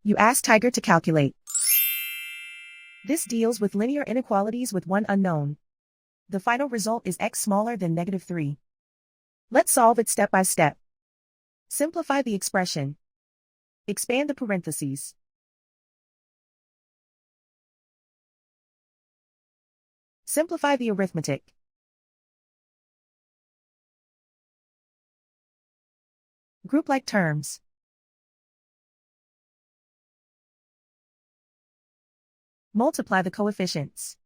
You ask Tiger to calculate. This deals with linear inequalities with one unknown. The final result is x smaller than -3. Let's solve it step by step. Simplify the expression. Expand the parentheses. Simplify the arithmetic. Group like terms. Multiply the coefficients.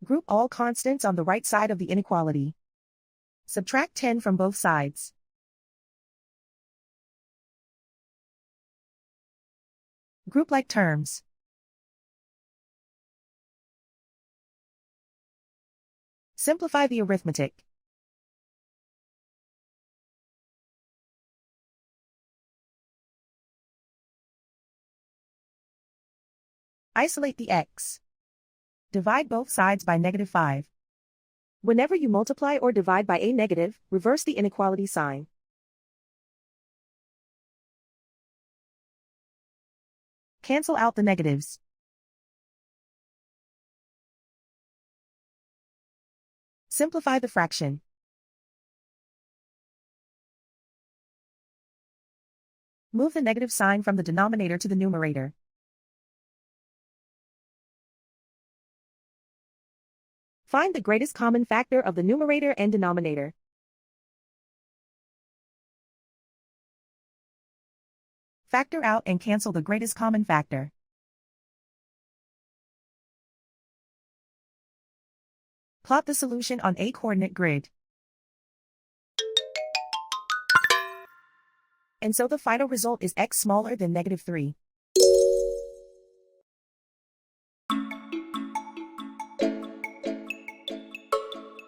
Group all constants on the right side of the inequality. Subtract 10 from both sides. Group like terms. Simplify the arithmetic. Isolate the x. Divide both sides by -5. Whenever you multiply or divide by a negative, reverse the inequality sign. Cancel out the negatives. Simplify the fraction. Move the negative sign from the denominator to the numerator. Find the greatest common factor of the numerator and denominator. Factor out and cancel the greatest common factor. Plot the solution on a coordinate grid. And so the final result is x smaller than -3.